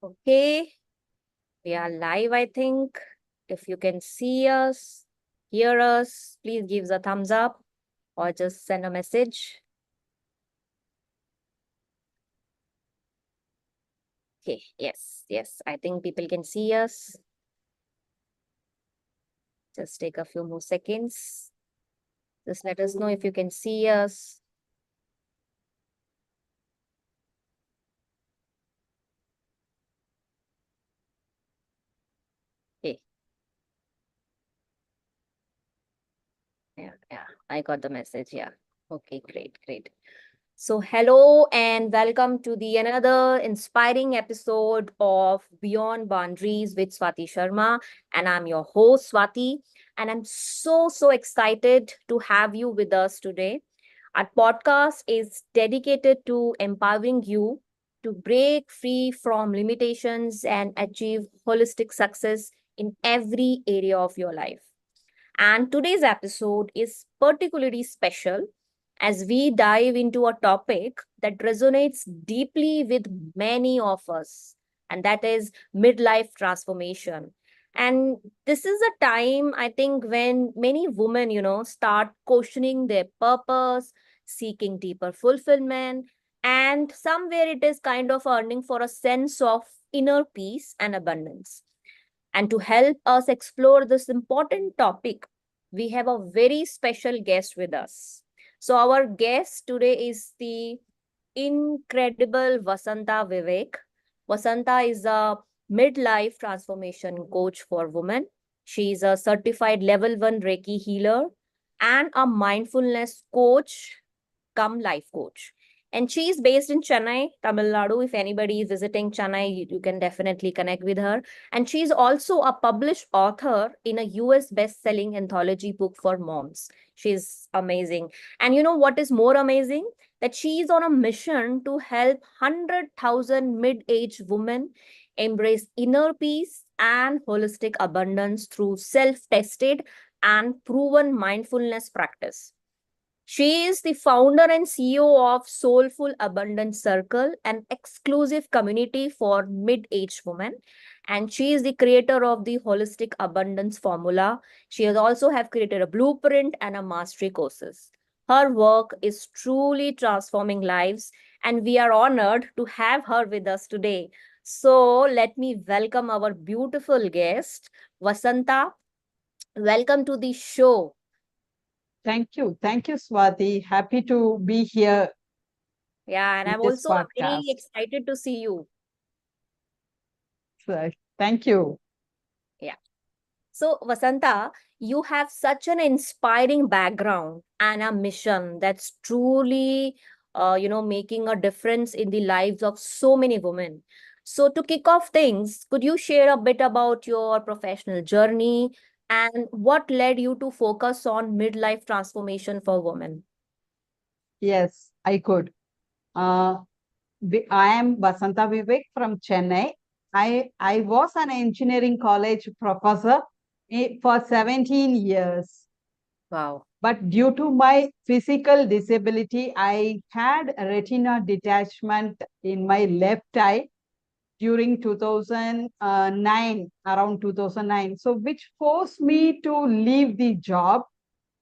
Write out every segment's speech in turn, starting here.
Okay, we are live, I think. If you can see us, hear us, please give us a thumbs up or just send a message. Okay, yes, I think people can see us. Just take a few more seconds. Just let us know if you can see us. Okay, yeah, I got the message. Yeah. Okay, great. So, hello and welcome to the another inspiring episode of Beyond Boundaries with Swati Sharma. And I'm your host, Swati. And I'm so excited to have you with us today. Our podcast is dedicated to empowering you to break free from limitations and achieve holistic success in every area of your life. And today's episode is particularly special as we dive into a topic that resonates deeply with many of us, and that is midlife transformation. And this is a time, I think, when many women, start questioning their purpose, seeking deeper fulfillment, and somewhere it is kind of earning for a sense of inner peace and abundance. And to help us explore this important topic, we have a very special guest with us. So, our guest today is the incredible Vasantha Vivek. Vasantha is a midlife transformation coach for women. She is a certified level 1 Reiki healer and a mindfulness coach come life coach. And she is based in Chennai, Tamil Nadu. If anybody is visiting Chennai, you can definitely connect with her. And she's also a published author in a US best-selling anthology book for moms. She's amazing. And you know what is more amazing? That she is on a mission to help 100,000 mid-aged women embrace inner peace and holistic abundance through self-tested and proven mindfulness practice. She is the founder and CEO of Soulful Abundance Circle, an exclusive community for mid-aged women. And she is the creator of the Holistic Abundance Formula. She has also have created a blueprint and a mastery courses. Her work is truly transforming lives, and we are honored to have her with us today. So let me welcome our beautiful guest, Vasantha. Welcome to the show. Thank you. Thank you, Swati. Happy to be here Yeah, and in I'm this also very podcast. excited to see you. Thank you. Yeah. So, Vasanta, you have such an inspiring background and a mission that's truly, making a difference in the lives of so many women. So, to kick off things, could you share a bit about your professional journey and what led you to focus on midlife transformation for women? Yes, I could. Uh, I am Vasantha Vivek from Chennai. I was an engineering college professor for 17 years. Wow. But due to my physical disability, I had a retina detachment in my left eye during 2009, around 2009. So, which forced me to leave the job.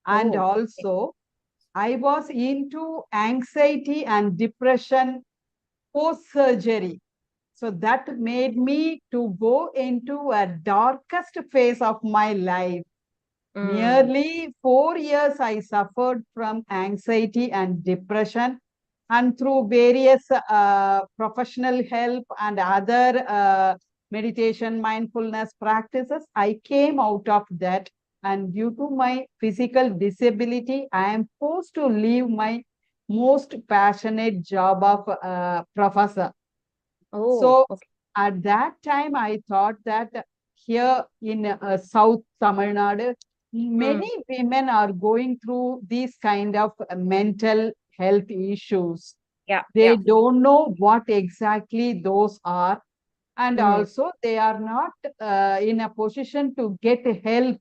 And Oh, okay. also, I was into anxiety and depression post surgery. So, that made me to go into a darkest phase of my life. Mm, Nearly 4 years, I suffered from anxiety and depression. And through various professional help and other meditation, mindfulness practices, I came out of that. And due to my physical disability, I am forced to leave my most passionate job of professor. oh, So okay. at that time, I thought that here in South Tamil Nadu, Mm, many women are going through these kind of mental health issues. yeah. They don't know what exactly those are. And Mm, also, they are not in a position to get help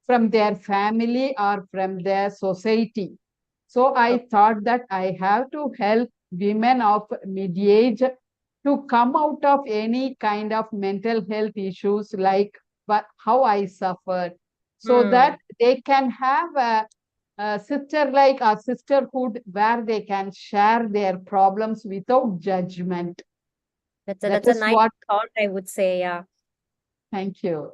from their family or from their society. So I okay. thought that I have to help women of mid age to come out of any kind of mental health issues like how I suffered, so Hmm. that they can have a sister like a sisterhood where they can share their problems without judgment. That That's a is nice what, thought, I would say. Yeah. thank you.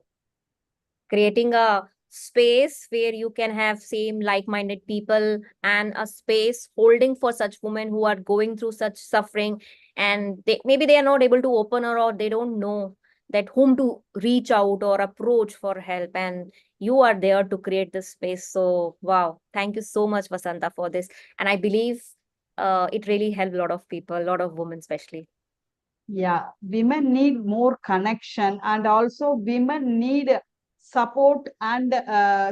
Creating a space where you can have same like-minded people, and a space holding for such women who are going through such suffering, and maybe they are not able to open, or they don't know that whom to reach out or approach for help, and you are there to create this space. So wow, thank you so much, Vasantha, for this. And I believe it really helped a lot of people, a lot of women especially. Yeah, women need more connection, and also women need support and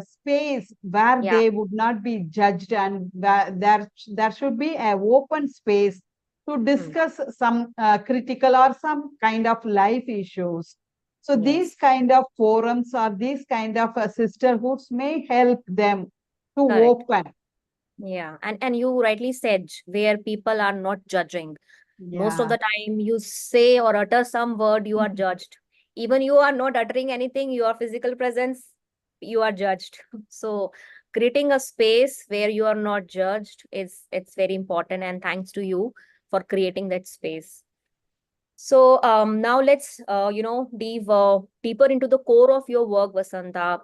space where Yeah. they would not be judged, and where there should be an open space to Hmm. discuss some critical or some kind of life issues. So these Yes. kind of forums or these kind of sisterhoods may help them to Correct. open. Yeah, and you rightly said, where people are not judging. Most of Yeah. the time, you say or utter some word, you are judged. Even you are not uttering anything, your physical presence, you are judged. So creating a space where you are not judged is, it's very important. And thanks to you for creating that space. So now let's dive deeper into the core of your work, Vasanta.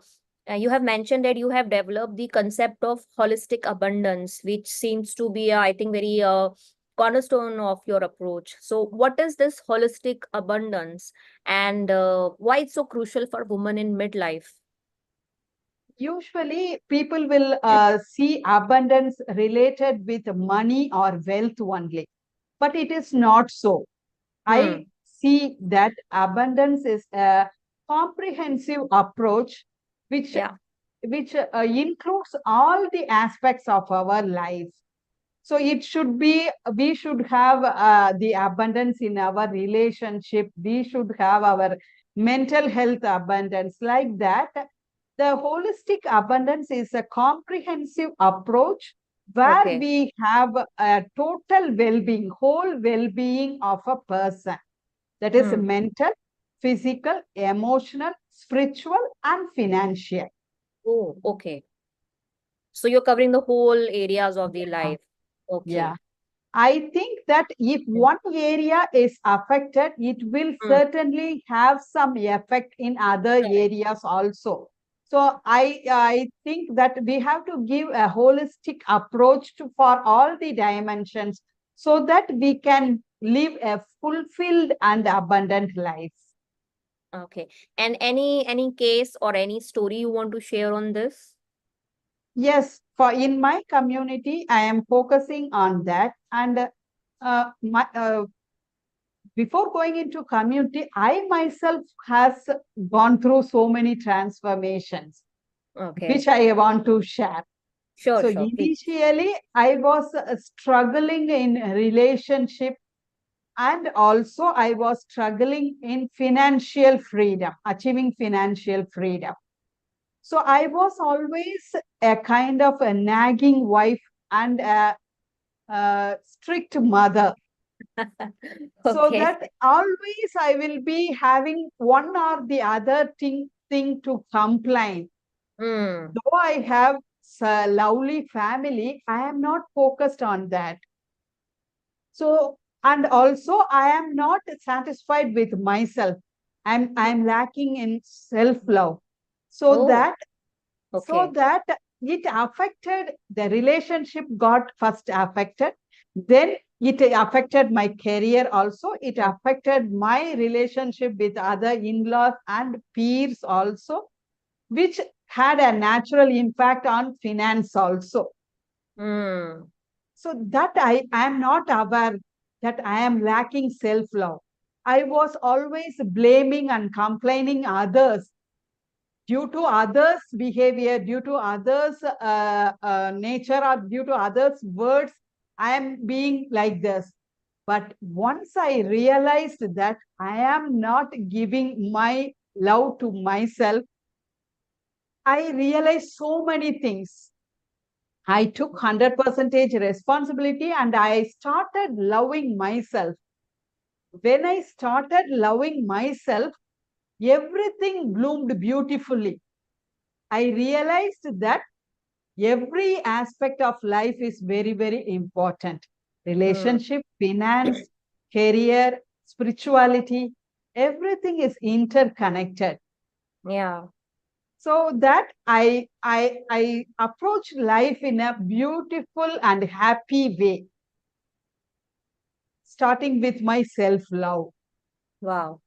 You have mentioned that you have developed the concept of holistic abundance, which seems to be, I think, very cornerstone of your approach. So, what is this holistic abundance, and why it's so crucial for women in midlife? Usually, people will see abundance related with money or wealth only, but it is not so. I Hmm. see that abundance is a comprehensive approach which Yeah. includes all the aspects of our life. So it should be, we should have the abundance in our relationship. We should have our mental health abundance like that. The holistic abundance is a comprehensive approach where Okay. we have a total well-being, whole well-being of a person. That is Hmm. mental, physical, emotional, spiritual, and financial. Oh, okay. So you're covering the whole areas of the life. Yeah. Okay. I think that if one area is affected, it will Hmm. certainly have some effect in other Correct. areas also. So I think that we have to give a holistic approach for all the dimensions so that we can live a fulfilled and abundant life. Okay. And any case or any story you want to share on this? Yes, for in my community, I am focusing on that. And before going into community, I myself has gone through so many transformations, Okay. which I want to share. Sure, So sure, please. initially, I was struggling in relationship, and also I was struggling in financial freedom, achieving financial freedom. So I was always a kind of a nagging wife and a strict mother, so Okay. that always I will be having one or the other thing to complain. Hmm. Though I have a lovely family, I am not focused on that. So, and also I am not satisfied with myself. I'm lacking in self-love. So Oh, that so okay. that it affected the relationship, got first affected, then it affected my career also, it Hmm. affected my relationship with other in-laws and peers also, which had a natural impact on finance also. Hmm. So that I am not aware that I am lacking self-love. I was always blaming and complaining others due to others' behavior, due to others' nature, or due to others' words, I am being like this. But once I realized that I am not giving my love to myself, I realized so many things. I took 100% responsibility and I started loving myself. when I started loving myself, everything bloomed beautifully. I realized that every aspect of life is very, very important. Hmm. Relationship, finance, career, spirituality, everything is interconnected. Yeah. So that I approach life in a beautiful and happy way, starting with my self-love. Wow.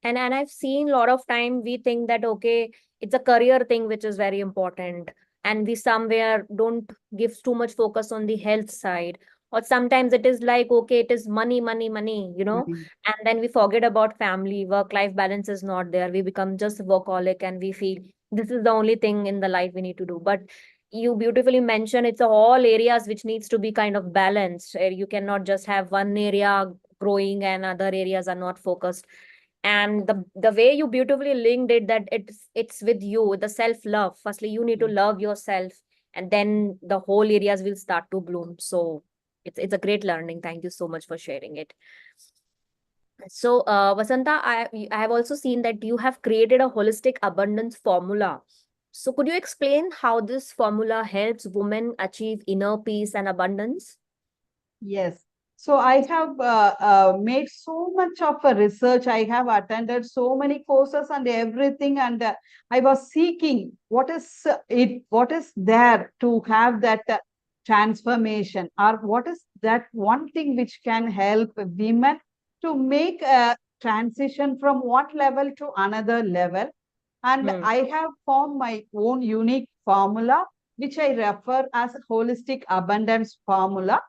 And I've seen a lot of time we think that okay, it's a career thing which is very important, and we somewhere don't give too much focus on the health side. Or sometimes it is like okay, it is money, money, money, Mhm. and then we forget about family, work-life balance is not there. We become just workaholic and we feel this is the only thing in the life we need to do. But you beautifully mentioned it's all areas which needs to be kind of balanced. You cannot just have one area growing and other areas are not focused. And the way you beautifully linked it, that it's with you, the self love. Firstly you need to love yourself, and then the whole areas will start to bloom. So it's a great learning. Thank you so much for sharing it. So Vasantha, I have also seen that you have created a holistic abundance formula. So could you explain how this formula helps women achieve inner peace and abundance? Yes. So I have made so much of a research. I have attended so many courses and everything, and I was seeking what is there to have that transformation, or what is that one thing which can help women to make a transition from one level to another level. And Hmm. I have formed my own unique formula, which I refer as holistic abundance formula,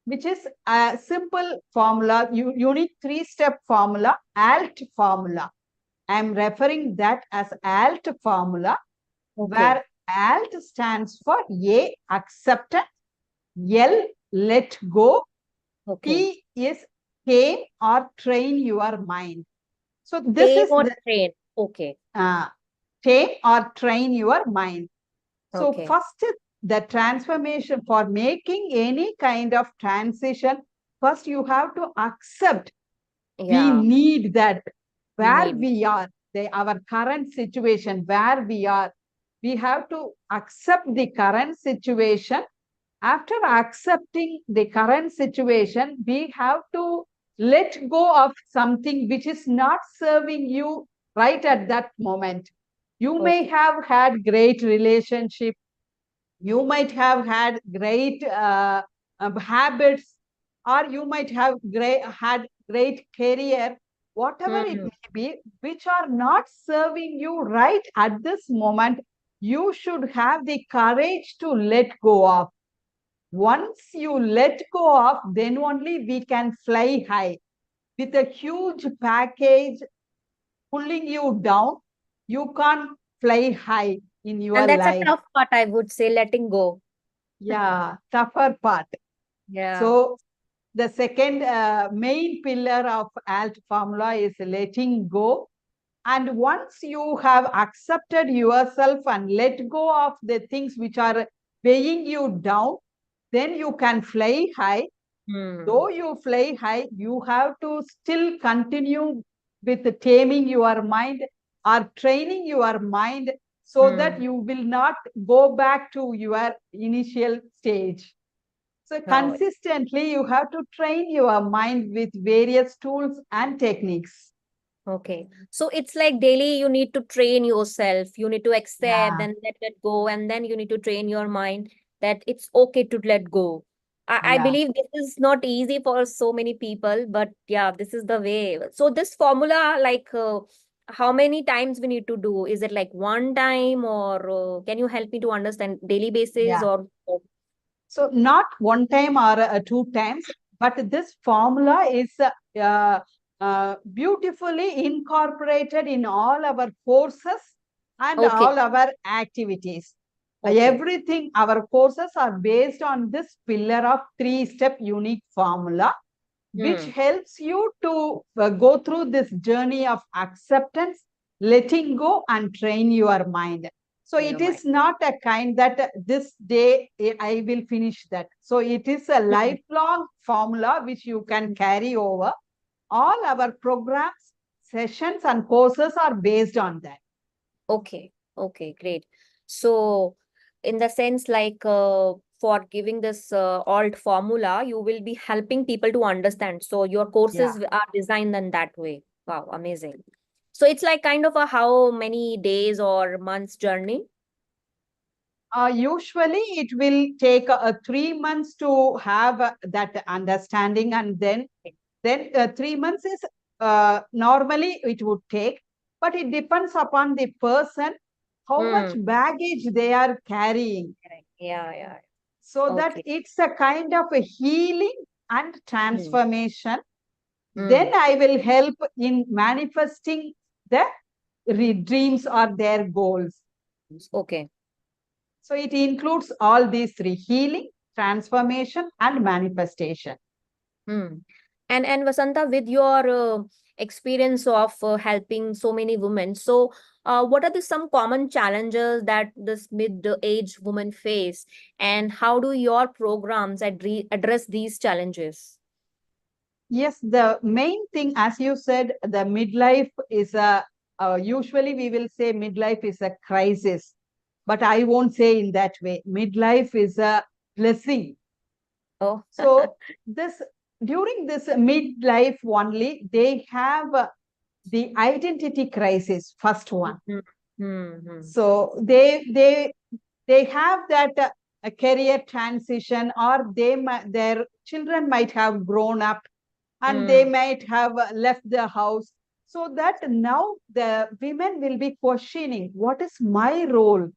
which is a simple formula, unique three-step formula, ALT formula. I'm referring that as ALT formula, Okay. where ALT stands for A, acceptance, L, let go, Okay. T is tame or train your mind. So this Tame is or the train. Okay. uh, tame or train your mind. So Okay. first, the transformation, for making any kind of transition, first you have to accept we Yeah. need that We where need. we are, our current situation, where we are. We have to accept the current situation. After accepting the current situation, we have to let go of something which is not serving you right at that moment. You may Okay. have had great relationship, you might have had great habits, or you might have had great career, whatever it Hmm. may be, which are not serving you right at this moment. You should have the courage to let go of. Once you let go of, then only we can fly high. With a huge package pulling you down, you can't fly high in your And that's a life. tough part, I would say, letting go. Yeah, tougher part. Yeah. So the second main pillar of ALT formula is letting go. And once you have accepted yourself and let go of the things which are weighing you down, then you can fly high. Hmm. Though you fly high, you have to still continue with taming your mind or training your mind, so that Hmm. you will not go back to your initial stage. So Oh, consistently, you have to train your mind with various tools and techniques. okay. So it's like daily you need to train yourself. You need to accept, Yeah, then let it go, and then you need to train your mind that it's okay to let go. I yeah, believe this is not easy for so many people, but yeah, this is the way. So this formula, like, how many times we need to do? Is it like one time, or can you help me to understand daily basis yeah. or So not one time or two times, but this formula is beautifully incorporated in all our courses and okay, all our activities. okay. Everything, our courses are based on this pillar of three-step unique formula, which Hmm. helps you to go through this journey of acceptance, letting go, and train your mind. So In your it mind. is not a kind that this day I will finish that. So it is a Hmm. lifelong formula which you can carry over. all our programs, sessions, and courses are based on that. Okay, okay, great. So, in the sense like for giving this alt formula, you will be helping people to understand. So, your Yeah. courses are designed in that way. Wow, amazing. So, it's like kind of a how many days or months journey? Usually, it will take 3 months to have that understanding, and then 3 months is normally it would take, but it depends upon the person how much Hmm. baggage they are carrying. Correct. Yeah, yeah. So that Okay. it's a kind of a healing and Hmm. transformation. Then Hmm. I will help in manifesting the dreams or their goals. Okay. So it includes all these three: healing, transformation, and manifestation. Hmm. And Vasanta, with your experience of helping so many women, so what are the some common challenges that this mid-age women face, and how do your programs address these challenges? Yes, the main thing, as you said, the midlife is usually we will say midlife is a crisis, but I won't say in that way. Midlife is a blessing. Oh. So this during this midlife only, they have the identity crisis, first one. Hmm. Hmm. Hmm. So they have that a career transition, or their children might have grown up and they Hmm. might have left the house, so that now the women will be questioning, what is my role?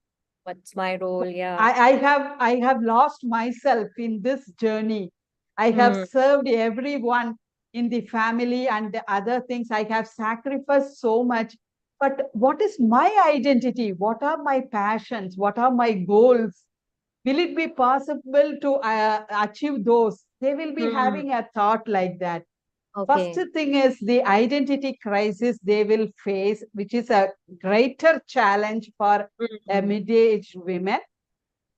What's my role? Yeah. I have lost myself in this journey. I have Hmm. served everyone in the family and the other things. I have sacrificed so much. But what is my identity? What are my passions? What are my goals? Will it be possible to achieve those? They will be Hmm. having a thought like that. First Okay. thing is the identity crisis they will face, which is a greater challenge for Hmm. mid-aged women.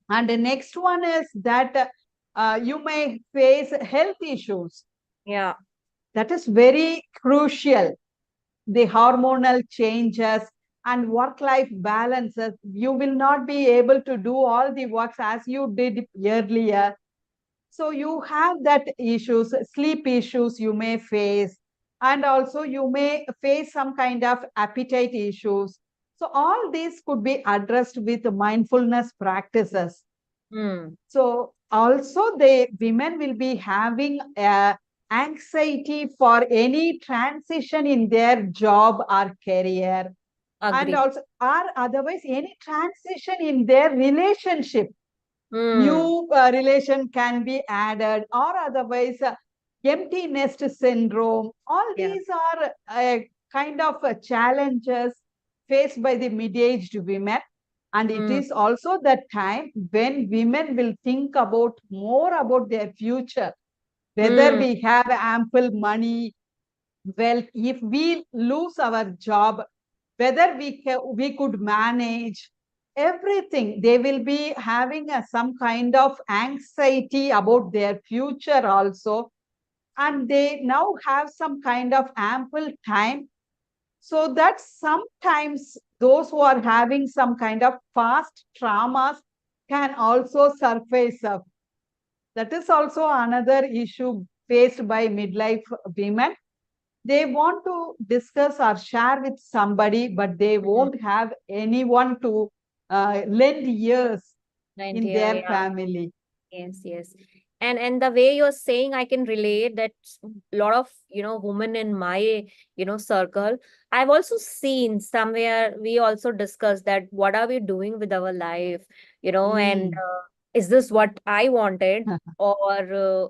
And the next one is that you may face health issues. Yeah. That is very crucial. The hormonal changes and work-life balances. You will not be able to do all the works as you did earlier. So you have that issues, sleep issues you may face, and also you may face some kind of appetite issues. So all these could be addressed with mindfulness practices. Hmm. So also the women will be having anxiety for any transition in their job or career, and Agree. also or otherwise any transition in their relationship. Hmm. New relation can be added, or otherwise empty nest syndrome. All Yeah. these are kind of challenges faced by the mid-aged women, and it Hmm. is also the time when women will think about more about their future, whether Hmm. we have ample money, wealth, if we lose our job, whether we could manage everything. They will be having some kind of anxiety about their future also, and they now have some kind of ample time, so that sometimes those who are having some kind of past traumas can also surface up. That is also another issue faced by midlife women. They want to discuss or share with somebody, but they Hmm. won't have anyone to lend ears in 90, their yeah. family. Yes, yes. And the way you're saying, I can relate that a lot of, women in my, circle. I've also seen somewhere we also discussed that what are we doing with our life, and Mm. is this what I wanted? Or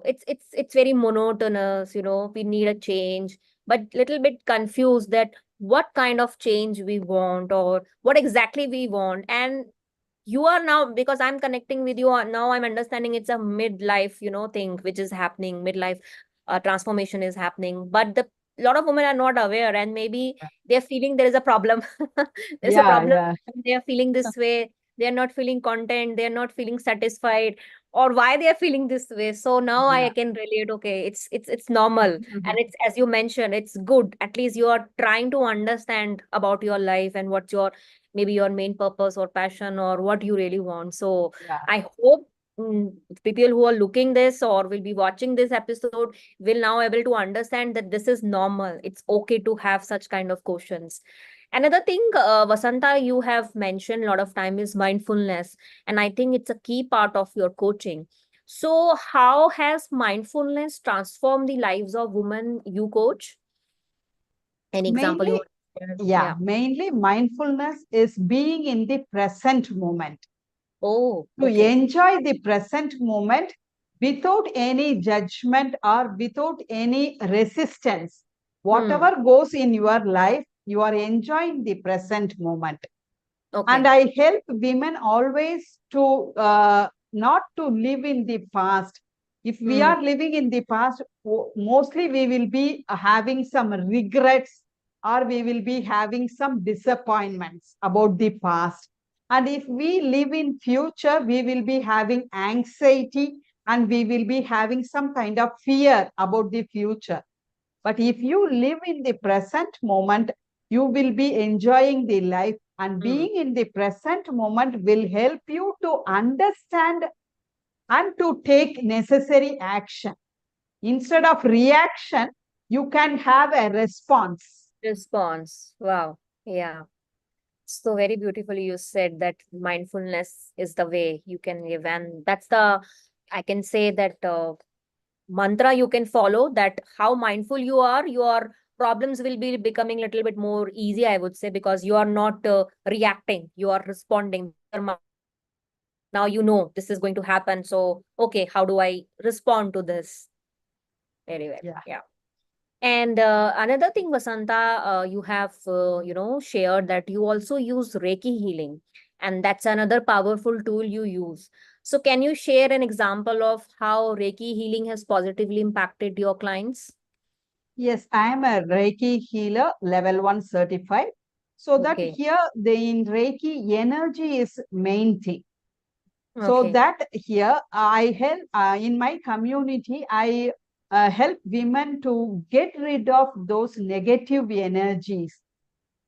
it's very monotonous, we need a change, but little bit confused that what kind of change we want or what exactly we want. And you are now, because I'm connecting with you now, I'm understanding it's a midlife thing which is happening, midlife transformation is happening, but the lot of women are not aware, and maybe they're feeling there is a problem. There's a Yeah, problem, yeah. and they are feeling this way. they're not feeling content, they're not feeling satisfied, or why they're feeling this way. So now I Yeah. can relate, okay, it's normal. And Mhm. it's, as you mentioned, it's good. At least you are trying to understand about your life and what's your, maybe your main purpose or passion or what you really want. So Yeah. I hope people who are looking this or will be watching this episode will now able to understand that this is normal. It's okay to have such kind of questions. Another thing, Vasanta, you have mentioned a lot of time is mindfulness, and I think it's a key part of your coaching. So, how has mindfulness transformed the lives of women you coach? Any example you Mainly, want to share? yeah, Yeah. mainly mindfulness is being in the present moment, Oh, to okay. enjoy the present moment without any judgment or without any resistance. Hmm. Whatever goes in your life, you are enjoying the present moment. And Okay. I help women always to not to live in the past. If we Hmm. are living in the past, mostly we will be having some regrets, or we will be having some disappointments about the past. And if we live in future, we will be having anxiety, and we will be having some kind of fear about the future. But if you live in the present moment, you will be enjoying the life, and Hmm. being in the present moment will help you to understand and to take necessary action. Instead of reaction, you can have a response. Response. Wow. Yeah. So very beautifully you said that mindfulness is the way you can live, and that's the, I can say that mantra you can follow, that how mindful you are, your problems will be becoming a little bit more easy, I would say, because you are not reacting, you are responding, because your mind is aware. Now you know this is going to happen. So, okay, how do I respond to this? Very well. Yeah. Yeah. And another thing, Vasanta, you have, shared that you also use Reiki healing, and that's another powerful tool you use. So, can you share an example of how Reiki healing has positively impacted your clients? Yes, I am a Reiki healer, level 1 certified. So that Okay. here the in Reiki energy is main thing. So Okay. that here I help in my community, I help women to get rid of those negative energies.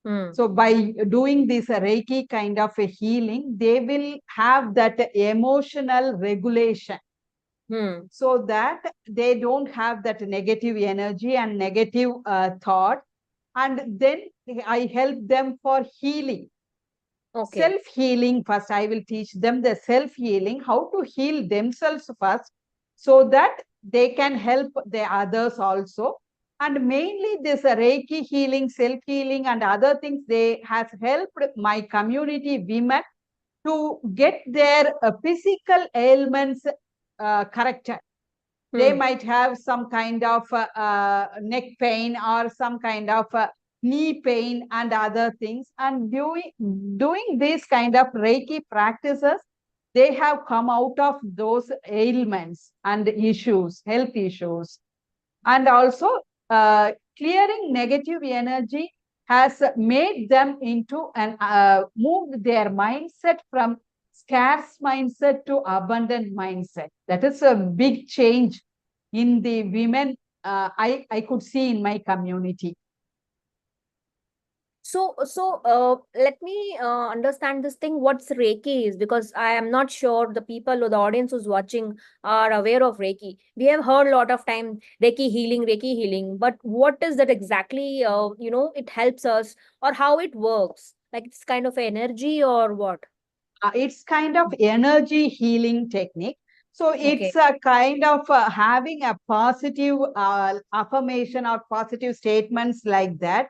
Hmm. So by doing this Reiki kind of a healing, they will have that emotional regulation, Hmm. so that they don't have that negative energy and negative thought. And then I help them for healing. Okay. Self healing first. I will teach them the self healing, how to heal themselves first, so that they can help the others also. And mainly this Reiki healing, self healing, and other things, they has helped my community women to get their physical ailments corrected. They Hmm. might have some kind of neck pain, or some kind of knee pain and other things. And doing these kind of Reiki practices, they have come out of those ailments and issues, health issues. And also, clearing negative energy has made them into and moved their mindset from scarce mindset to abundant mindset. That is a big change in the women I could see in my community. So, let me understand this thing. What's Reiki is, because I am not sure the people or the audience who's watching are aware of Reiki. We have heard a lot of time Reiki healing, but what is that exactly? It helps us, or how it works? Like it's kind of energy or what? It's kind of energy healing technique. So Okay. it's a kind of having a positive affirmation or positive statements like that.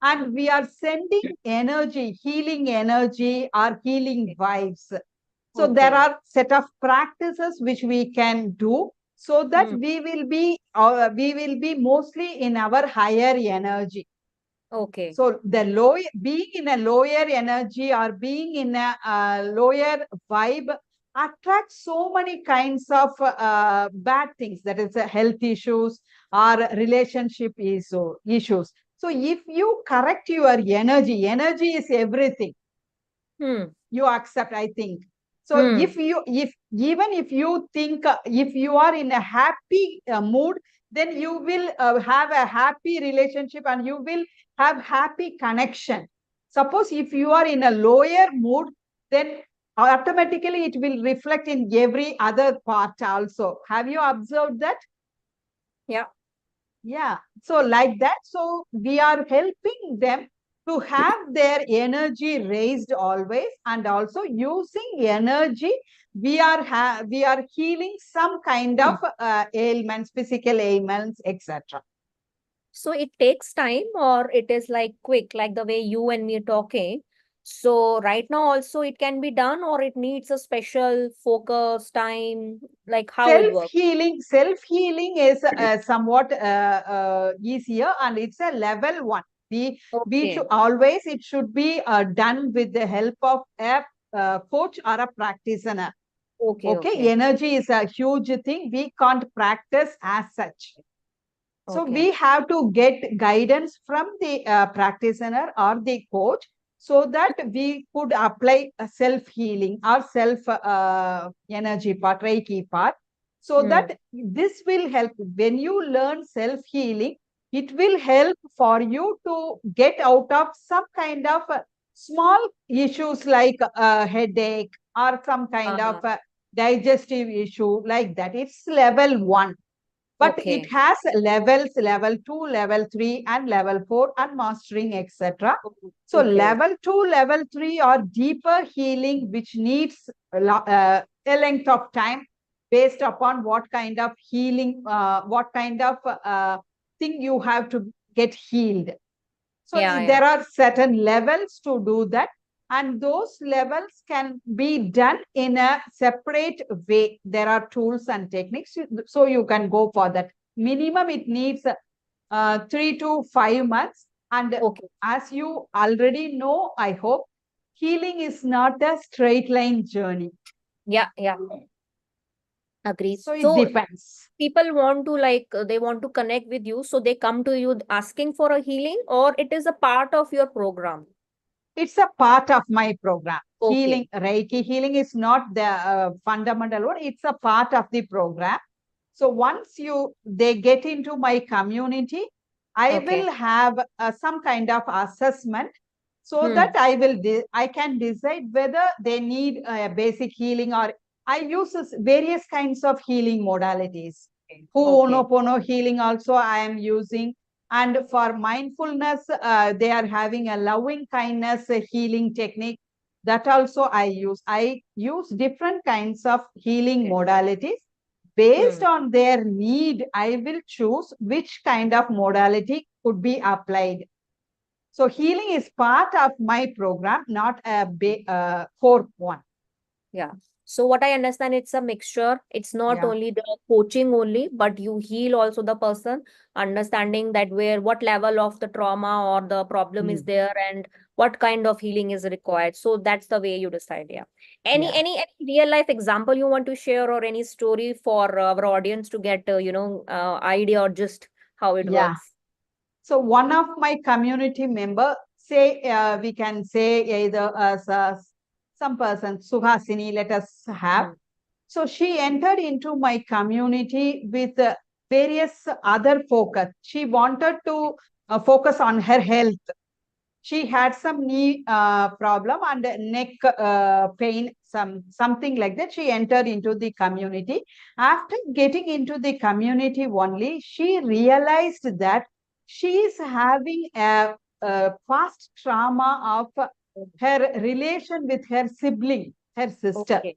And we are sending energy, healing energy, or healing vibes. So there Okay. are set of practices which we can do, so that Hmm. we will be mostly in our higher energy. Okay. So the low, being in a lower energy or being in a lower vibe attracts so many kinds of bad things, that is health issues or relationship issues. So if you correct your energy, energy is everything. You accept, I think. So if you think, if you are in a happy mood, then you will have a happy relationship and you will have happy connection. Suppose if you are in a lower mood, then automatically it will reflect in every other part also. Have you observed that? Yeah. Yeah. So like that, so we are helping them to have their energy raised always, and also using energy, we are healing some kind of ailments, physical ailments, etc. So it takes time, or it is like quick, like the way you and me are talking. So right now also it can be done, or it needs a special focus time, like how it works. Self healing is somewhat easier, and it's a level 1. We Okay. should always, it should be done with the help of a coach or a practitioner. Okay, Okay, okay, energy is a huge thing. We can't practice as such. So okay. we have to get guidance from the practitioner or the coach, so that we could apply a self-healing or self-energy part, Reiki part. So that this will help. When you learn self-healing, it will help for you to get out of some kind of small issues like a headache or some kind of digestive issue like that. It's level 1, but it Okay. has levels, level 2, level 3, and level 4, and mastering, etc. So Okay. level 2, level 3 are deeper healing, which needs a length of time based upon what kind of healing, what kind of thing you have to get healed. So Yeah, yeah. there are certain levels to do that, and those levels can be done in a separate way. There are tools and techniques, so you can go for that. Minimum, it needs 3 to 5 months. And Okay. as you already know, I hope, healing is not a straight line journey. Yeah, yeah. Agree. So it So depends. people want to like they want to connect with you, so they come to you asking for a healing, or it is a part of your program. It's a part of my program. Healing, Okay. Reiki healing is not the fundamental one. It's a part of the program. So once they get into my community, I Okay. will have some kind of assessment, so that Hmm. I can decide whether they need a basic healing, or I use various kinds of healing modalities. Okay. Ho'onopono healing also I am using. And for mindfulness, they are having a loving kindness healing technique. That also I use. I use different kinds of healing modalities. Based Hmm. on their need, I will choose which kind of modality could be applied. So healing is part of my program, not a core one. Yeah. So what I understand, it's a mixture. It's not Yeah. only the coaching only, but you heal also the person, understanding that where what level of the trauma or the problem is Mm. there and what kind of healing is required. So that's the way you decide. Yeah. Any Yeah. any any real life example you want to share, or any story for our audience to get idea or just how it Yeah. works. So one of my community member, say we can say either as some person, Suhasini, let us have. Hmm. So she entered into my community with various other focus. She wanted to focus on her health. She had some knee problem and neck pain, something like that. She entered into the community. After getting into the community only, she realized that she is having a past trauma of her relation with her sibling, her sister. Okay.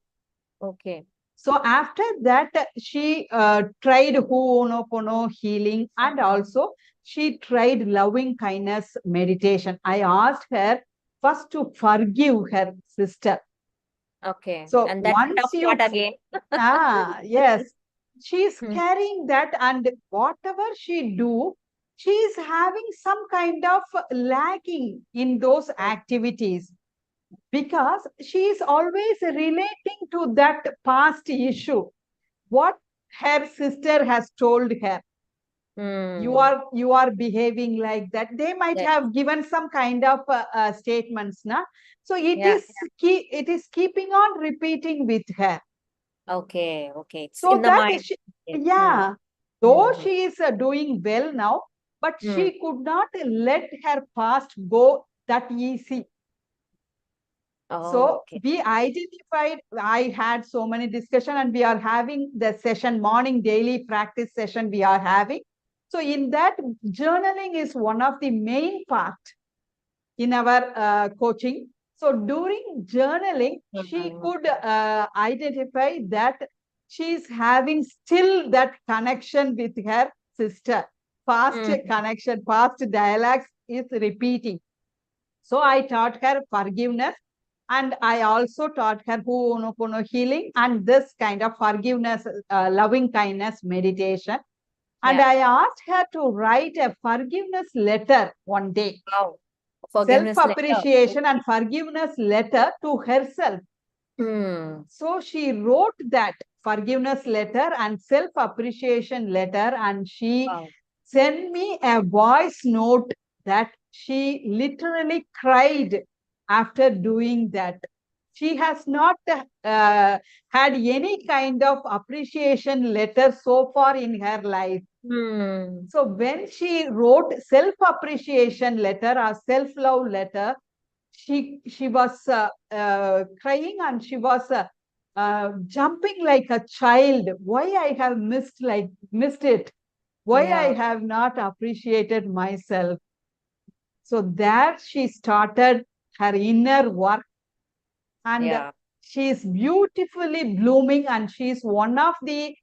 Okay. So after that, she tried Ho'onopono healing, and also she tried loving kindness meditation. I asked her first to forgive her sister. Okay. So And that's a once tough you, part again. yes, she's Hmm. carrying that, and whatever she do, she's having some kind of lacking in those activities, because she is always relating to that past issue, what her sister has told her. You are behaving like that. They might Yeah. have given some kind of statements, na. So Yeah. it is keeping on repeating with her. Okay. Okay. It's So in the that mind. Okay. yeah, though Hmm. she is doing well now, but Hmm. she could not let her past go that easy. Oh, So okay. we identified, I had so many discussion, and we are having the session, morning daily practice session we are having. So in that, journaling is one of the main part in our coaching. So during journaling, she Hmm. could identify that she is having still that connection with her sister. Past Hmm. connection, past dialogues is repeating. So I taught her forgiveness, and I also taught her Ho'oponopono healing and this kind of forgiveness, loving kindness meditation. And Yeah. I asked her to write a forgiveness letter one day, Wow. self Forgiveness letter. appreciation Okay. and forgiveness letter to herself. Hmm. So she wrote that forgiveness letter and self appreciation letter, and she Wow. sent me a voice note that she literally cried after doing that. She has not had any kind of appreciation letter so far in her life. Hmm. So when she wrote self appreciation letter or self love letter, she was crying, and she was jumping like a child. Why I have missed it? Why I Yeah. have not appreciated myself? So there she started her inner work, and Yeah. she is beautifully blooming, and she is one of the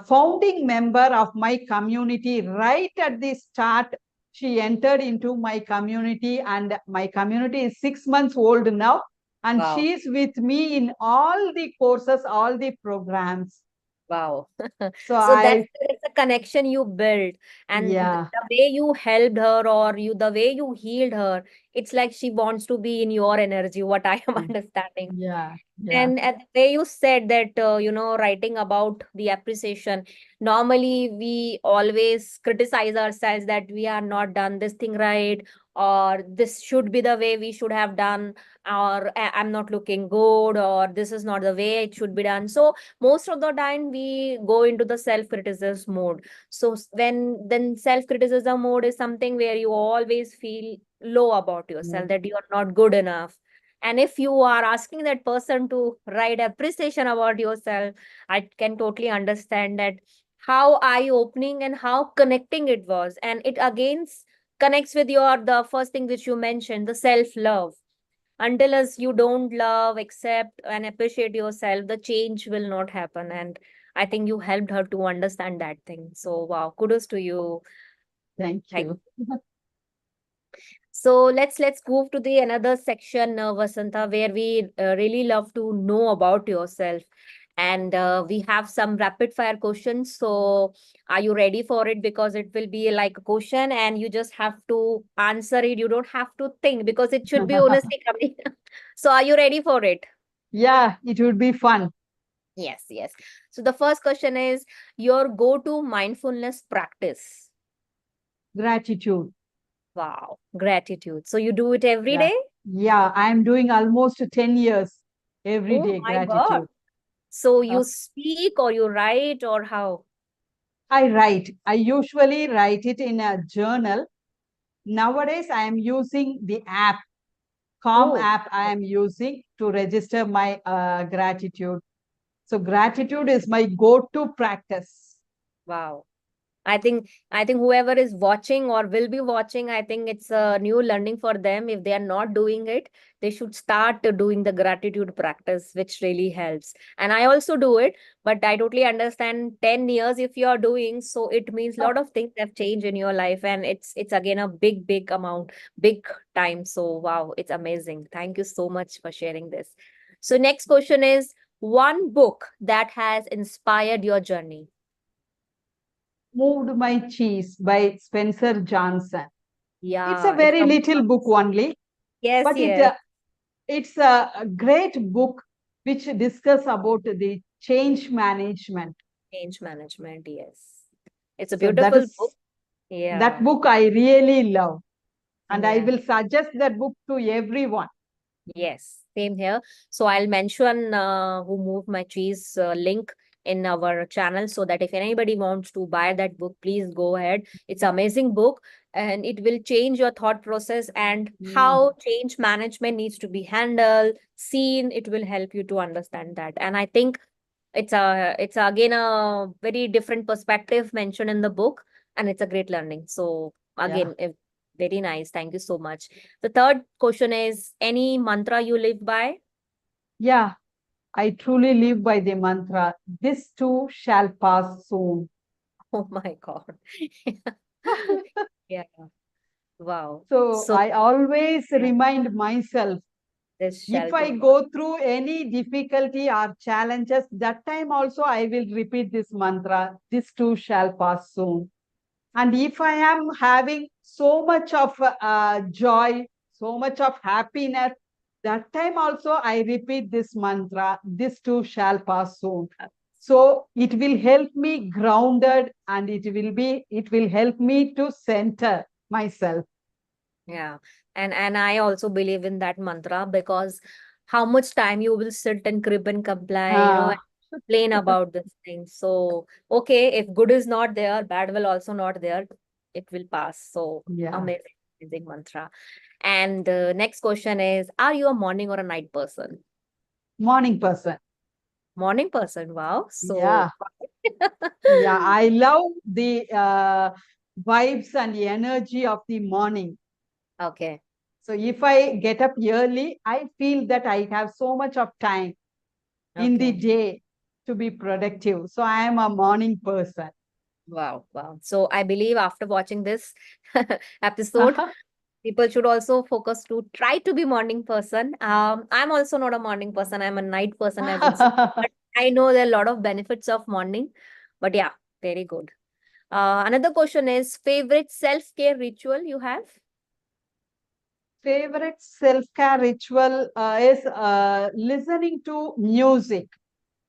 founding member of my community. Right at the start, she entered into my community, and my community is 6 months old now, and Wow. she is with me in all the courses, all the programs. Wow. So So I, that's a connection you built, and yeah, the way you helped her, or the way you healed her, it's like she wants to be in your energy, what I am understanding. yeah, yeah. And the way you said that, writing about the appreciation, normally we always criticize ourselves that we are not done this thing right, or this should be the way we should have done, or I'm not looking good, or this is not the way it should be done. So most of the time we go into the self-criticism mode. So when then self-criticism mode is something where you always feel low about yourself, Mm. that you are not good enough. And if you are asking that person to write appreciation about yourself, I can totally understand that how eye-opening and how connecting it was. And it again connects with the first thing which you mentioned, the self-love. Until as you don't love, accept, and appreciate yourself, the change will not happen. And I think you helped her to understand that thing. So wow, kudos to you. Thank Thank you. So let's move to the another section, Vasantha, where we really love to know about yourself, and we have some rapid fire questions. So are you ready for it? Because it will be like a question, and you just have to answer it. You don't have to think because it should be honestly coming. So are you ready for it? Yeah, it would be fun. Yes, yes. So the first question is your go-to mindfulness practice. Gratitude. Wow, gratitude. So you do it every Yeah. day? Yeah, I'm doing almost 10 years every Oh day my God. gratitude. So Uh, you speak or you write or how? I write. I usually write it in a journal. Nowadays, I am using the app, Calm Oh, app, I am using to register my gratitude. So, gratitude is my go to practice. wow. I think whoever is watching or will be watching, I think it's a new learning for them. If they are not doing it, they should start doing the gratitude practice, which really helps. And I also do it, but I totally understand 10 years if you are doing, so it means a lot of things have changed in your life, and it's again a big amount, big time. So wow, it's amazing. Thank you so much for sharing this. So next question is one book that has inspired your journey. Moved My Cheese by Spencer Johnson. It's a Yeah, it's very a little book only, yes, but yes. it's a great book which discuss about the change management. Change management, yes. It's a So that beautiful is, book. That Yeah. book I really love, and I Yeah. will suggest that book to everyone. Yes, same here. So I'll mention Who Moved My Cheese link in our channel so that if anybody wants to buy that book, please go ahead. It's amazing book and it will change your thought process and Mm, how change management needs to be handled, seen. It will help you to understand that. And I think it's again a very different perspective mentioned in the book, and it's a great learning. So yeah. again, very nice. Thank you so much. The third question is any mantra you live by? Yeah, I truly live by the mantra, this too shall pass soon. Oh my God. Yeah. Wow. So So I always yeah, remind myself, this shall if be I passed. go through any difficulty or challenges, that time also I will repeat this mantra, this too shall pass soon. And if I am having so much of joy, so much of happiness, that time also I repeat this mantra, this too shall pass soon. So it will help me grounded, and it will help me to center myself. Yeah. And I also believe in that mantra because how much time you will sit and crib and comply, and Ah, complain about this thing. So, okay, if good is not there, bad will also not there. It will pass. So, yeah, amazing, amazing mantra. And the next question is, are you a morning or a night person? morning person. Morning person. Wow. So, Yeah, yeah. I love the vibes and the energy of the morning. okay. So if I get up early, I feel that I have so much of time in the Okay. day to be productive. So I am a morning person. Wow. Wow. So, I believe after watching this episode, people should also focus to try to be morning person. I'm also not a morning person. I'm a night person, I would say. But I know there are a lot of benefits of morning. But yeah, very good. Another question is favorite self-care ritual you have? Favorite self-care ritual is listening to music.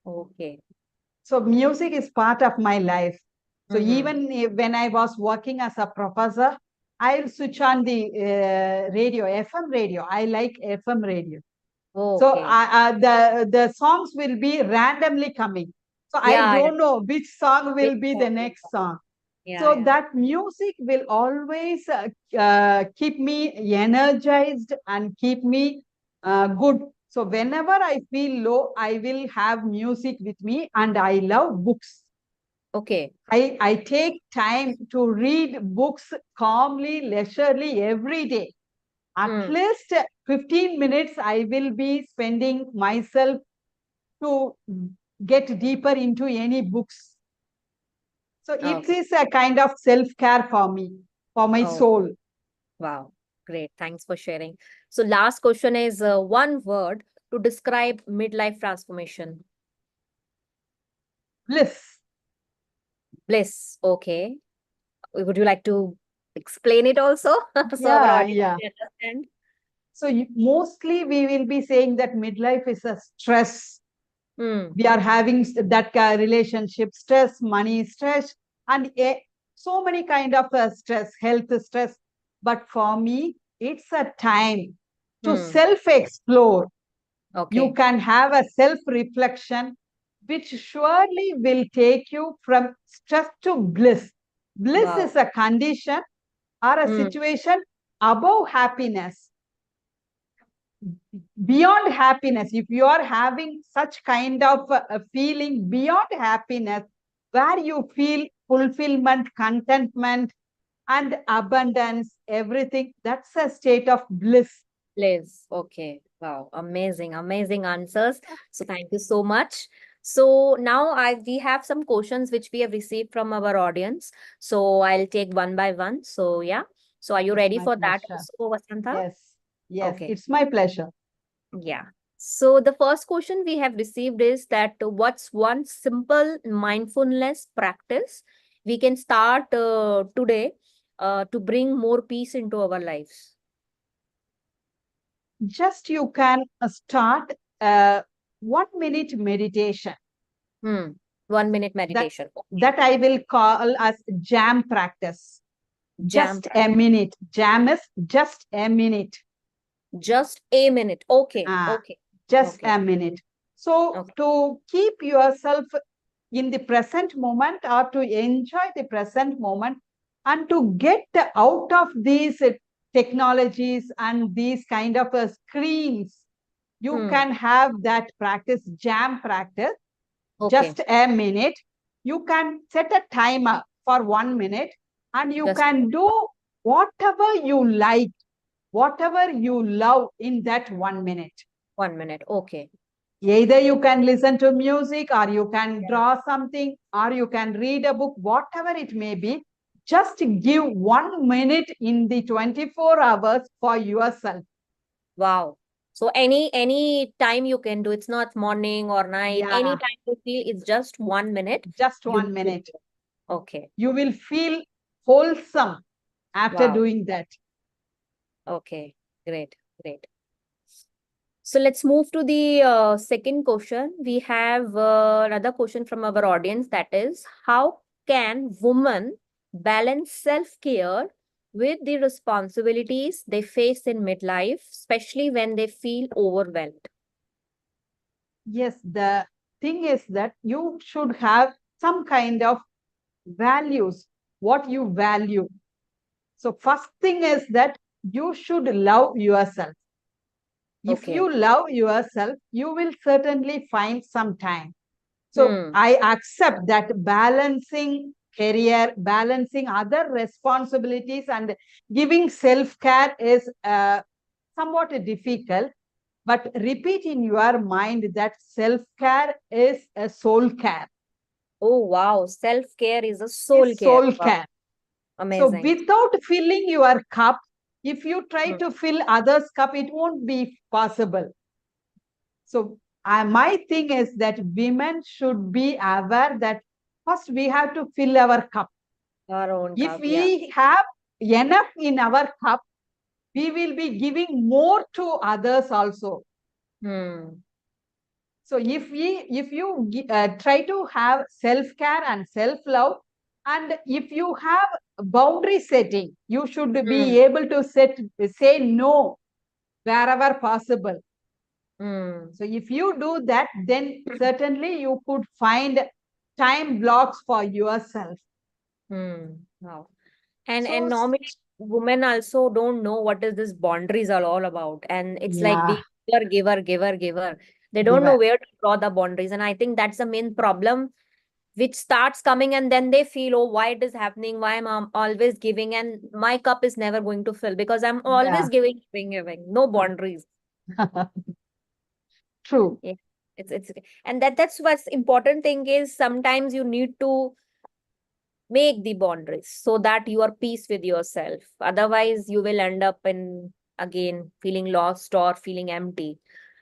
Okay. So music is part of my life. So Mm-hmm. even when I was working as a professor, I'll switch on the radio, FM radio. I like FM radio. So Okay. the songs will be randomly coming. So I Yeah, yeah. don't know which song Which will be the song will next come? song. Yeah, So yeah. that music will always keep me energized and keep me good. So whenever I feel low, I will have music with me, and I love books. Okay. I take time to read books calmly, leisurely every day. At Mm. least 15 minutes I will be spending myself to get deeper into any books. So it Okay. is a kind of self-care for me, for my Oh, soul. wow. Great. Thanks for sharing. So last question is one word to describe midlife transformation. Bliss. Bliss. Okay. Would you like to explain it also so our Yeah, audience yeah. can understand? So mostly we will be saying that midlife is a stress. Hmm. We are having that relationship stress, money stress, and so many kind of stress, health stress. But for me, it's a time to Hmm. self explore. You Okay. can have a self reflection, which surely will take you from stress to bliss. Bliss Wow. is a condition or a Hmm. situation above happiness, beyond happiness. If you are having such kind of a feeling beyond happiness, where you feel fulfillment, contentment, and abundance, everything, that's a state of bliss. Bliss. Okay. Wow. Amazing. Amazing answers. So thank you so much. So now we have some questions which we have received from our audience. So I'll take one by one. So yeah. So are you It's ready my for that pleasure. also, Vasantha? Yes, yes, Okay. it's my pleasure. Yeah. So the first question we have received is that what's one simple mindfulness practice we can start today to bring more peace into our lives? Just you can start uh, 1 minute meditation. Hmm. 1 minute That meditation. Okay. that I will call as jam practice. Jam. Just a minute. Jam is just a minute. Just a minute. Okay. Ah, Okay. just Okay. a minute. So Okay. to keep yourself in the present moment or to enjoy the present moment and to get out of these technologies and these kind of screens, you can have that practice, jam practice, Okay. just a minute. You can set a timer for 1 minute and you Just can do whatever you like, whatever you love in that 1 minute. 1 minute. Okay. Either you can listen to music or you can Yeah. draw something or you can read a book, whatever it may be. Just give 1 minute in the 24 hours for yourself. Wow. So any time you can do, it's not morning or night, any Yeah, time you feel, it's just 1 minute. just You one need to minute. do. Okay. You will feel wholesome after Wow. doing that. Okay. Great. Great. So let's move to the second question. We have another question from our audience, that is, how can women balance self-care with the responsibilities they face in midlife, especially when they feel overwhelmed? Yes, the thing is that you should have some kind of values, what you value. So first thing is that you should love yourself. If Okay. you love yourself, you will certainly find some time. So Hmm. I accept that balancing career, balancing other responsibilities, and giving self care is somewhat difficult. But repeat in your mind that self care is a soul care. Oh, wow. Self-care is a soul Is care. soul Wow. care. So Amazing. without filling your cup, if you try Hmm. to fill others' cup, it won't be possible. So my thing is that women should be aware that first we have to fill our cup. Our own If cup. Yeah. we have enough in our cup, we will be giving more to others also. Hmm. So if you try to have self care and self love, and if you have boundary setting, you should Hmm. be able to say no wherever possible. Hmm. So if you do that, then certainly you could find time blocks for yourself. Hmm. Wow. And So normally women also don't know what is this boundaries are all about. And it's like yeah, being giver, giver, giver, giver. They don't know giver. where to draw the boundaries. And I think that's the main problem which starts coming, and then they feel, oh, why it is happening? Why am I always giving? And my cup is never going to fill because I'm Yeah. always giving, giving, giving. No boundaries. True. Yeah. It's and that's what's important thing is sometimes you need to make the boundaries so that you are peace with yourself, otherwise you will end up in again feeling lost or feeling empty.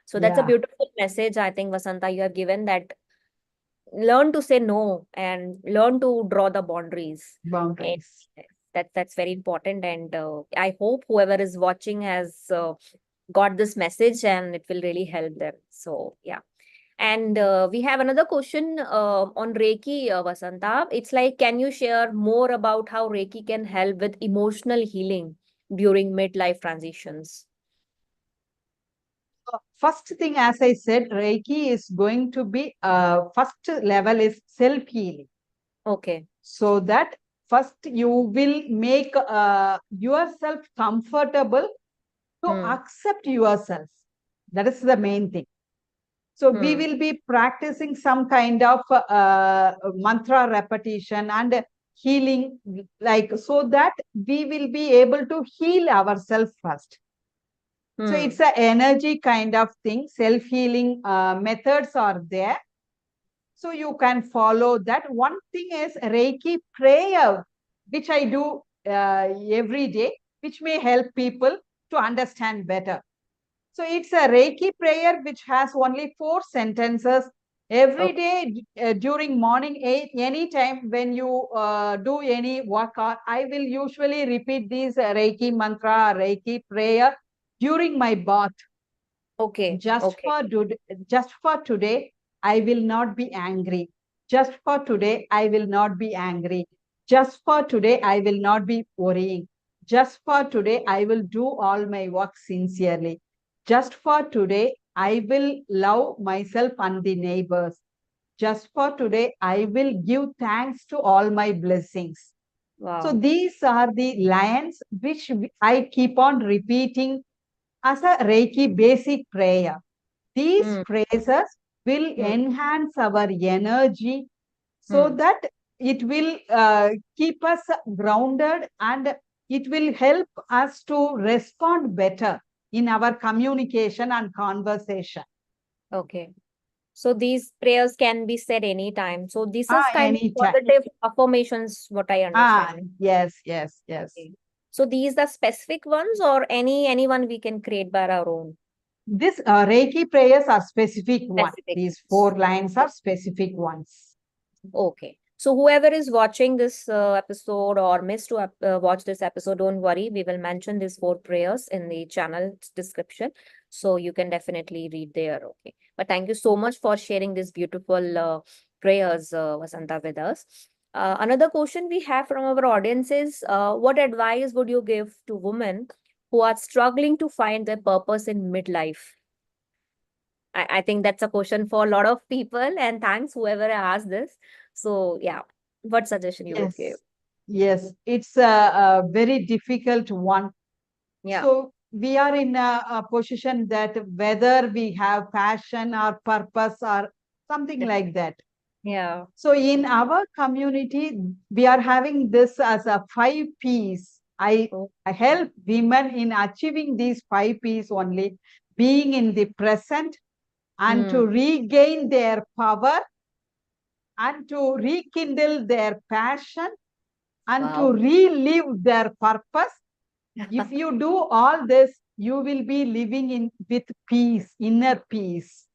So that's a Yeah. beautiful message, I think, Vasantha, you have given, that learn to say no and learn to draw the boundaries. And Boundaries. that's very important, and I hope whoever is watching has got this message and it will really help them. So yeah. And we have another question on Reiki, Vasanta. It's like, can you share more about how Reiki can help with emotional healing during midlife transitions? First thing, as I said, Reiki is going to be first level is self healing. Okay. So that first you will make yourself comfortable to Hmm. accept yourself. That is the main thing. So we Hmm. will be practicing some kind of mantra repetition and healing, like so that we will be able to heal ourselves first. So Hmm. it's an energy kind of thing. Self healing methods are there. So you can follow that. One thing is Reiki prayer, which I do every day, which may help people to understand better. So it's a Reiki prayer which has only 4 sentences. Every Okay. day during morning 8, any time when you do any workout, I will usually repeat these Reiki mantra, Reiki prayer during my bath. Okay. Just Okay. for just for today, I will not be angry. Just for today, I will not be angry. Just for today, I will not be worrying. Just for today, I will do all my work sincerely. Just for today, I will love myself and the neighbors. Just for today, I will give thanks to all my blessings. So Wow. these are the lines which I keep on repeating as a Reiki basic prayer. These Hmm. phrases will Hmm. enhance our energy so Hmm. that it will keep us grounded, and it will help us to respond better in our communication and conversation. Okay. So these prayers can be said anytime. So this is Ah, kind of anytime. positive affirmations, what I Ah, understand. yes, yes, yes. Okay. So these are specific ones or anyone we can create by our own This Reiki prayers are specific one. specific These ones. 4 lines are specific ones. Okay. So whoever is watching this episode or missed to watch this episode, don't worry. We will mention these four prayers in the channel description. So you can definitely read there. Okay. But thank you so much for sharing these beautiful prayers, Vasantha, with us. Another question we have from our audience is, what advice would you give to women who are struggling to find their purpose in midlife? I think that's a question for a lot of people, and thanks whoever asked this. So yeah, what suggestion you would give? Yes, yes. It's a very difficult one. Yeah, So we are in a position that whether we have passion or purpose or something that, like that. yeah. So in our community, we are having this as a 5 Ps. Oh, I help women in achieving these 5 Ps only, being in the present and to hmm. regain their power and to rekindle their passion and to Wow. relive their purpose. If you do all this, you will be living in with peace, inner peace.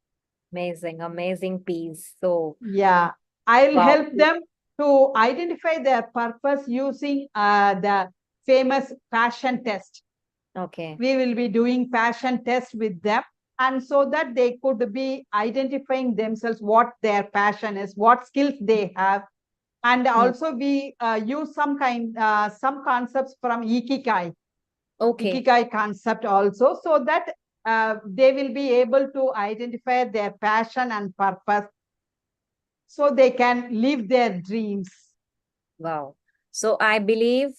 Amazing, amazing piece. So Yeah, I'll wow. help them to identify their purpose using the famous passion test. Okay. We will be doing passion test with them, and so that they could be identifying themselves what their passion is, what skills they have, and Hmm. also we use some concepts from Okay. ikigai concept also, so that they will be able to identify their passion and purpose so they can live their dreams. Wow. So I believe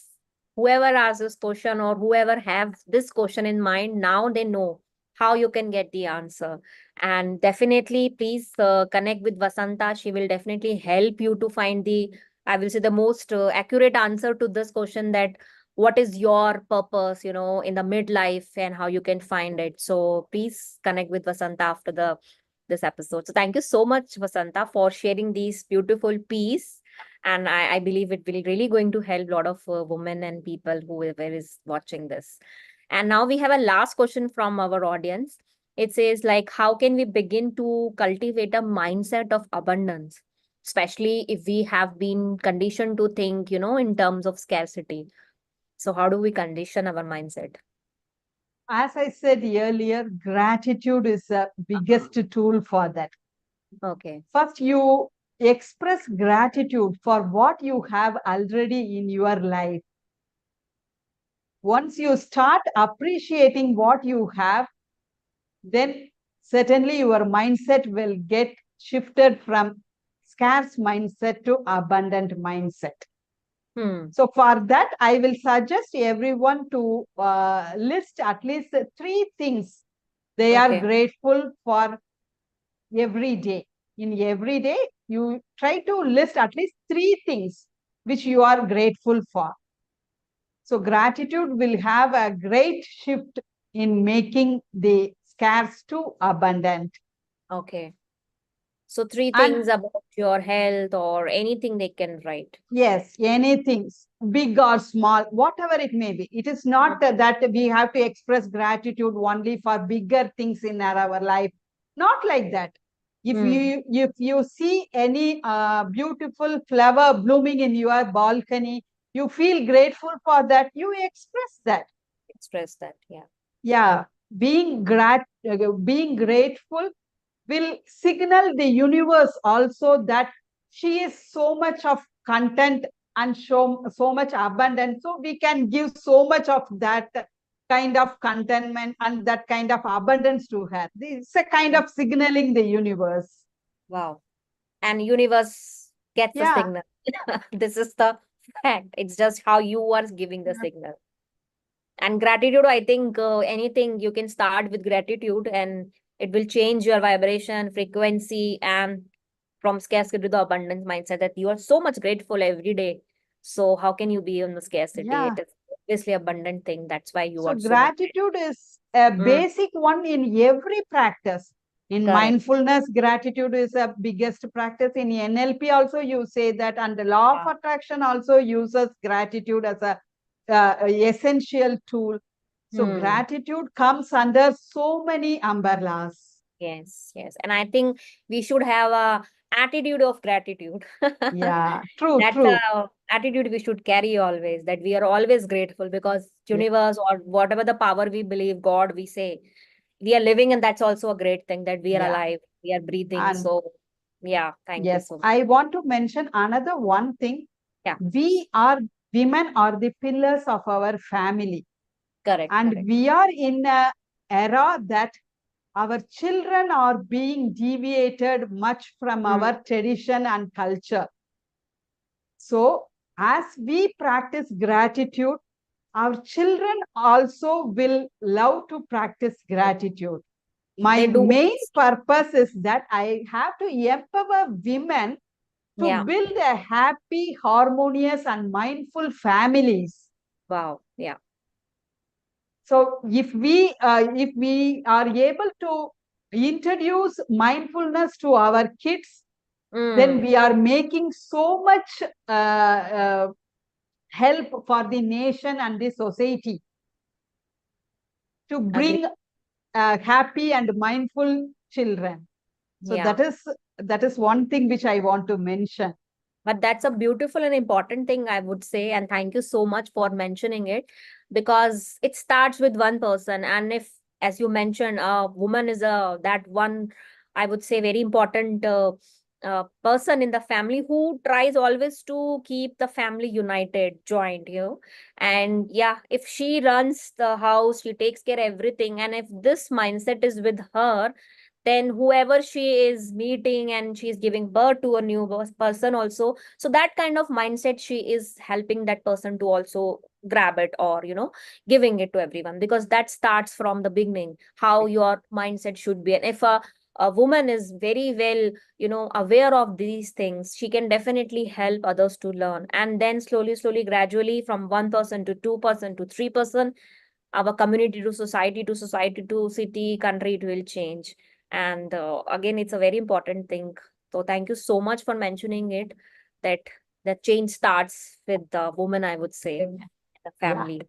whoever asks this question or whoever have this question in mind, now they know how you can get the answer. And definitely, please connect with Vasantha. She will definitely help you to find the, I will say, the most accurate answer to this question, that what is your purpose, in the midlife, and how you can find it. So please connect with Vasantha after the this episode. So thank you so much, Vasantha, for sharing these beautiful piece, and I believe it will really going to help a lot of women and people whoever is watching this. And now we have a last question from our audience. It says, like, how can we begin to cultivate a mindset of abundance, especially if we have been conditioned to think, in terms of scarcity? So how do we condition our mindset? As I said earlier, gratitude is the biggest tool for that. Okay. First, you express gratitude for what you have already in your life. Once you start appreciating what you have, then certainly your mindset will get shifted from scarce mindset to abundant mindset. Hmm. So for that, I will suggest everyone to list at least 3 things they are Okay. grateful for every day. In every day, you try to list at least 3 things which you are grateful for. So gratitude will have a great shift in making the scarce to abundant. Okay. So three things And about your health or anything they can write. yes, anything, big or small, whatever it may be. It is not that we have to express gratitude only for bigger things in our life. Not like that. Hmm. If you see any beautiful flower blooming in your balcony, you feel grateful for that. You express that. Express that. Yeah. Yeah, being grateful will signal the universe also that she is so much of content and show so much abundance. So we can give so much of that kind of contentment and that kind of abundance to her. It's a kind of signaling the universe. Wow. And universe gets a Yeah. signal. This is the fact. It's just how you are giving the signal. And gratitude, I think anything you can start with gratitude and it will change your vibration, frequency, and from scarcity to the abundance mindset that you are so much grateful every day. So how can you be on the scarcity? Yeah. It is obviously abundant thing. That's why you So are so much. gratitude is a Mm, basic one in every practice. In correct. mindfulness, gratitude is a biggest practice. In NLP also you say that, and the law Yeah. of attraction also uses gratitude as a essential tool. So Hmm. gratitude comes under so many umbrellas. Yes, yes. And I think we should have a attitude of gratitude. Yeah, true, That's true. a attitude we should carry always, that we are always grateful because Yeah, universe or whatever the power we believe, God, we say, we are living, and that's also a great thing that we are yeah. alive, we are breathing. And So yeah, thank you yes, so much. I want to mention another one thing. Yeah, We are women are the pillars of our family. correct, And correct. we are in an era that our children are being deviated much from Hmm. our tradition and culture. So, as we practice gratitude, our children also will love to practice gratitude. My They do. main purpose is that I have to empower women to Yeah, build a happy, harmonious, and mindful families. wow. Yeah. So if we are able to introduce mindfulness to our kids, then Mm. we are making so much help for the nation and the society to Agree. bring happy and mindful children. So Yeah. that is one thing which I want to mention. But that's a beautiful and important thing, I would say. And thank you so much for mentioning it because it starts with one person. And if, as you mentioned, a woman is that one, I would say, very important person in the family who tries always to keep the family united, joined, And yeah, if she runs the house, she takes care everything. And if this mindset is with her, then whoever she is meeting and she's giving birth to a new person also, so that kind of mindset she is helping that person to also grab it, or giving it to everyone, because that starts from the beginning how your mindset should be. And if a woman is very well aware of these things, she can definitely help others to learn, and then slowly slowly gradually from 1% to 2% to 3%, our community to society to city country, it will change. And again, it's a very important thing. So thank you so much for mentioning it, that the change starts with the woman, I would say, the Yeah. family.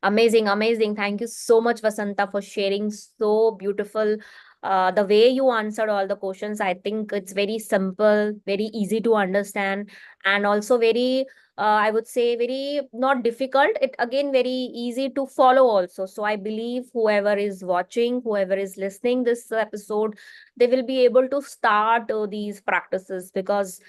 Amazing, amazing. Thank you so much, Vasantha, for sharing so beautiful. The way you answered all the questions, I think it's very simple, very easy to understand, and also very, I would say, very not difficult. It again very easy to follow also. So I believe whoever is watching, whoever is listening this episode, they will be able to start these practices, because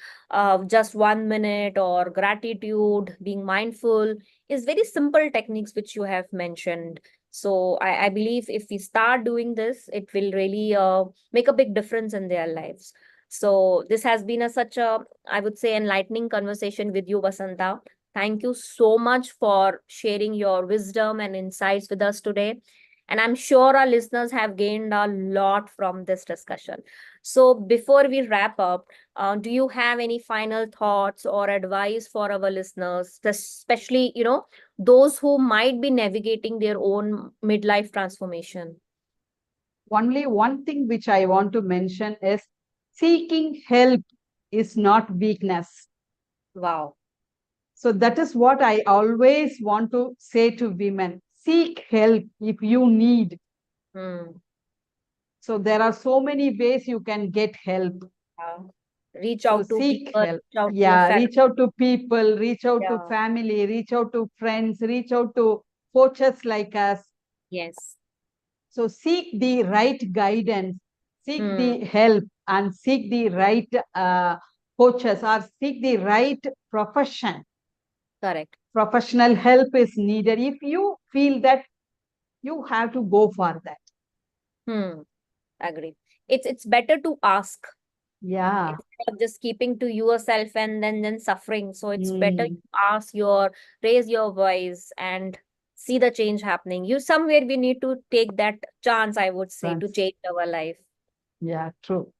just 1 minute or gratitude, being mindful is very simple techniques which you have mentioned. So I believe if we start doing this, it will really make a big difference in their lives. So this has been such a, I would say, enlightening conversation with you, Vasantha. Thank you so much for sharing your wisdom and insights with us today. And I'm sure our listeners have gained a lot from this discussion. So before we wrap up, do you have any final thoughts or advice for our listeners, especially, those who might be navigating their own midlife transformation? Only one thing which I want to mention is seeking help is not weakness. Wow. So that is what I always want to say to women. Seek help if you need. Hmm. So there are so many ways you can get help. Yeah. Reach So out to seek people, help. reach out to your Yeah, family. reach out to people, reach out to Yeah. family, reach out to friends, reach out to coaches like us. Yes. So seek the right guidance, seek Hmm. the help, and seek the right coaches or seek the right profession. Correct. Professional help is needed. If you feel that, you have to go for that. Hmm. Agree. It's better to ask Yeah. instead of just keeping to yourself and then suffering. So it's better Mm, you ask your raise your voice and see the change happening. You somewhere we need to take that chance, I would say, to change our life. yeah, true.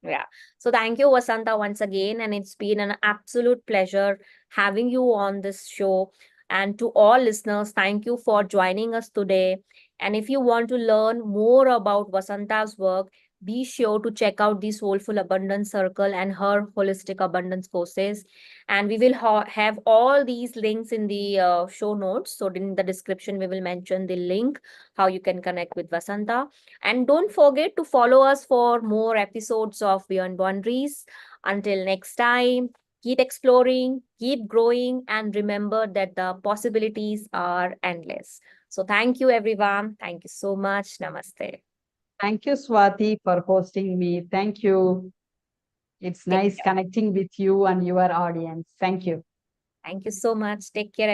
Yeah. So thank you, Vasantha, once again. And it's been an absolute pleasure having you on this show. And to all listeners, thank you for joining us today. And if you want to learn more about Vasantha's work, be sure to check out the Soulful Abundance Circle and her Holistic Abundance courses. And we will have all these links in the show notes. So in the description, we will mention the link how you can connect with Vasantha. And don't forget to follow us for more episodes of Beyond Boundaries. Until next time, keep exploring, keep growing, and remember that the possibilities are endless. So, thank you, everyone. Thank you so much. Namaste. Thank you, Swati, for hosting me. Thank you. It's Take nice care. connecting with you and your audience. Thank you. Thank you so much. Take care,